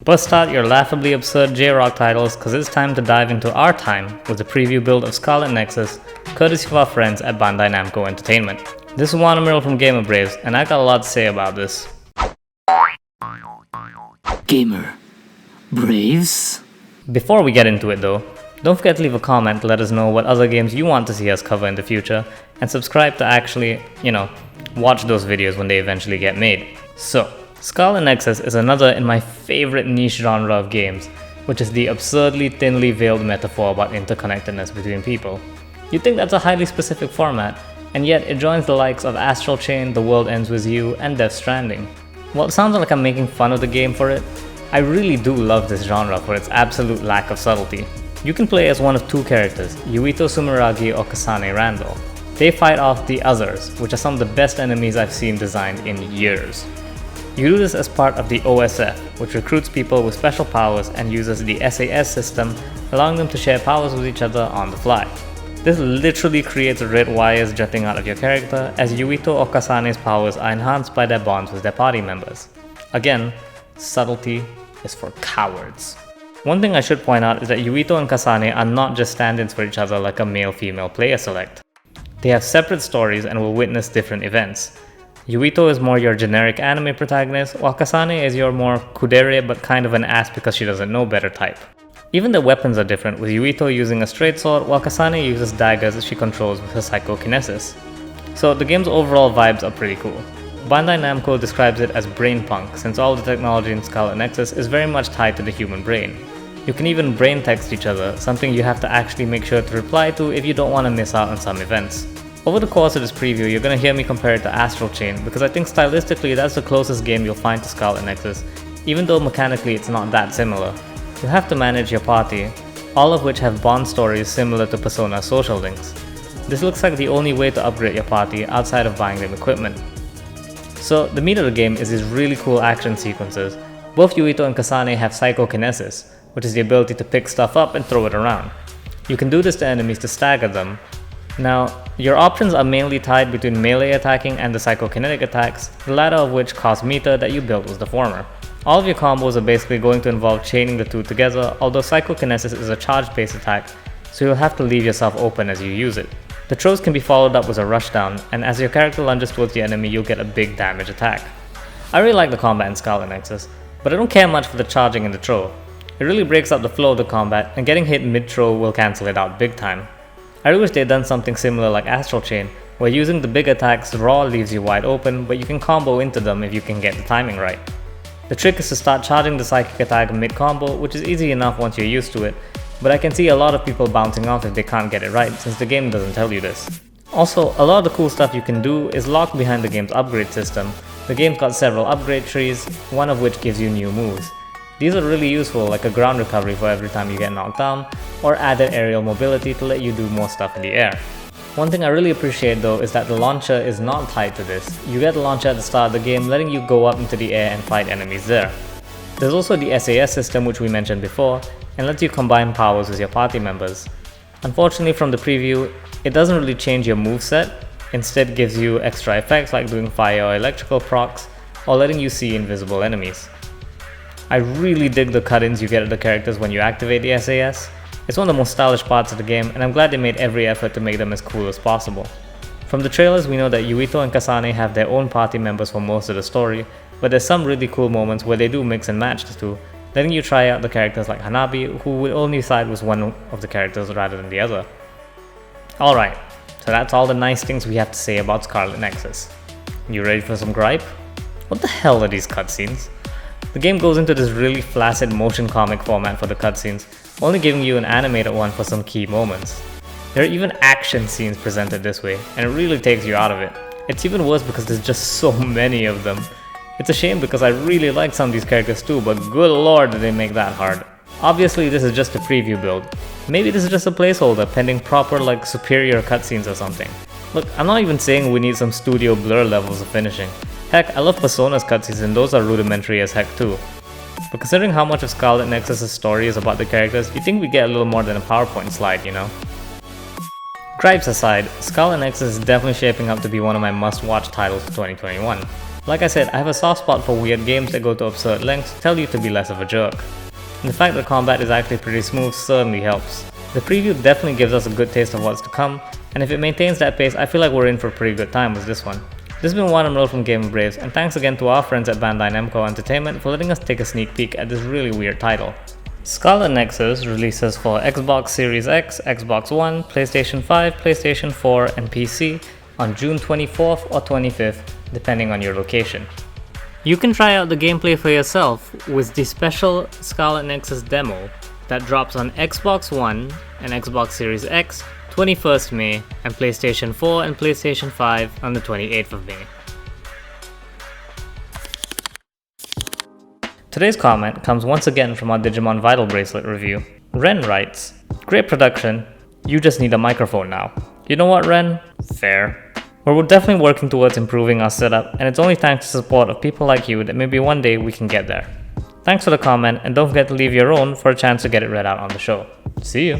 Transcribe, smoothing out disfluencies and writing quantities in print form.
Bust out your laughably absurd J-Rock titles cause it's time to dive into our time with the preview build of Scarlet Nexus, courtesy of our friends at Bandai Namco Entertainment. This is Wan Amirul from Gamer Braves, and I got a lot to say about this. Gamer Braves? Before we get into it though, don't forget to leave a comment to let us know what other games you want to see us cover in the future, and subscribe to actually, watch those videos when they eventually get made. So, Scarlet Nexus is another in my favorite niche genre of games, which is the absurdly thinly veiled metaphor about interconnectedness between people. You'd think that's a highly specific format, and yet it joins the likes of Astral Chain, The World Ends With You, and Death Stranding. While it sounds like I'm making fun of the game for it, I really do love this genre for its absolute lack of subtlety. You can play as one of two characters, Yuito Sumeragi or Kasane Randall. They fight off the Others, which are some of the best enemies I've seen designed in years. You do this as part of the OSF, which recruits people with special powers and uses the SAS system, allowing them to share powers with each other on the fly. This literally creates red wires jutting out of your character, as Yuito or Kasane's powers are enhanced by their bonds with their party members. Again, subtlety is for cowards. One thing I should point out is that Yuito and Kasane are not just stand-ins for each other like a male-female player select. They have separate stories and will witness different events. Yuito is more your generic anime protagonist, while Kasane is your more kudere but kind of an ass because she doesn't know better type. Even the weapons are different, with Yuito using a straight sword while Kasane uses daggers that she controls with her psychokinesis. So the game's overall vibes are pretty cool. Bandai Namco describes it as brain punk, since all the technology in Scarlet Nexus is very much tied to the human brain. You can even brain text each other, something you have to actually make sure to reply to if you don't want to miss out on some events. Over the course of this preview, you're going to hear me compare it to Astral Chain, because I think stylistically that's the closest game you'll find to Scarlet Nexus, even though mechanically it's not that similar. You have to manage your party, all of which have bond stories similar to Persona's social links. This looks like the only way to upgrade your party outside of buying them equipment. So the meat of the game is these really cool action sequences. Both Yuito and Kasane have psychokinesis, which is the ability to pick stuff up and throw it around. You can do this to enemies to stagger them. Now, your options are mainly tied between melee attacking and the psychokinetic attacks, the latter of which cost meter that you built was the former. All of your combos are basically going to involve chaining the two together, although psychokinesis is a charge-based attack, so you'll have to leave yourself open as you use it. The throws can be followed up with a rushdown, and as your character lunges towards the enemy, you'll get a big damage attack. I really like the combat in Scarlet Nexus, but I don't care much for the charging and the throw. It really breaks up the flow of the combat, and getting hit mid-throw will cancel it out big time. I really wish they'd done something similar like Astral Chain, where using the big attacks raw leaves you wide open, but you can combo into them if you can get the timing right. The trick is to start charging the psychic attack mid-combo, which is easy enough once you're used to it, but I can see a lot of people bouncing off if they can't get it right, since the game doesn't tell you this. Also, a lot of the cool stuff you can do is locked behind the game's upgrade system. The game's got several upgrade trees, one of which gives you new moves. These are really useful, like a ground recovery for every time you get knocked down, or added aerial mobility to let you do more stuff in the air. One thing I really appreciate though is that the launcher is not tied to this. You get the launcher at the start of the game, letting you go up into the air and fight enemies there. There's also the SAS system, which we mentioned before, and lets you combine powers with your party members. Unfortunately, from the preview, it doesn't really change your moveset, instead gives you extra effects like doing fire or electrical procs, or letting you see invisible enemies. I really dig the cut-ins you get of the characters when you activate the SAS. It's one of the most stylish parts of the game, and I'm glad they made every effort to make them as cool as possible. From the trailers, we know that Yuito and Kasane have their own party members for most of the story, but there's some really cool moments where they do mix and match the two, letting you try out the characters like Hanabi, who would only side with one of the characters rather than the other. Alright, so that's all the nice things we have to say about Scarlet Nexus. You ready for some gripe? What the hell are these cutscenes? The game goes into this really flaccid motion comic format for the cutscenes, only giving you an animated one for some key moments. There are even action scenes presented this way, and it really takes you out of it. It's even worse because there's just so many of them. It's a shame because I really like some of these characters too, but good lord did they make that hard. Obviously this is just a preview build. Maybe this is just a placeholder pending proper superior cutscenes or something. Look, I'm not even saying we need some studio blur levels of finishing. Heck, I love Persona's cutscenes and those are rudimentary as heck too. But considering how much of Scarlet Nexus' story is about the characters, you'd think we'd get a little more than a PowerPoint slide, you know? Gripes aside, Scarlet Nexus is definitely shaping up to be one of my must-watch titles for 2021. Like I said, I have a soft spot for weird games that go to absurd lengths to tell you to be less of a jerk. And the fact that combat is actually pretty smooth certainly helps. The preview definitely gives us a good taste of what's to come, and if it maintains that pace, I feel like we're in for a pretty good time with this one. This has been Wan Amirul from Gamer Braves, and thanks again to our friends at Bandai Namco Entertainment for letting us take a sneak peek at this really weird title. Scarlet Nexus releases for Xbox Series X, Xbox One, PlayStation 5, PlayStation 4, and PC on June 24th or 25th, depending on your location. You can try out the gameplay for yourself with the special Scarlet Nexus demo that drops on Xbox One and Xbox Series X 21st May and PlayStation 4 and PlayStation 5 on the 28th of May. Today's comment comes once again from our Digimon Vital Bracelet review. Ren writes, "Great production, you just need a microphone now." You know what, Ren? Fair. We're definitely working towards improving our setup, and it's only thanks to the support of people like you that maybe one day we can get there. Thanks for the comment, and don't forget to leave your own for a chance to get it read out on the show. See you!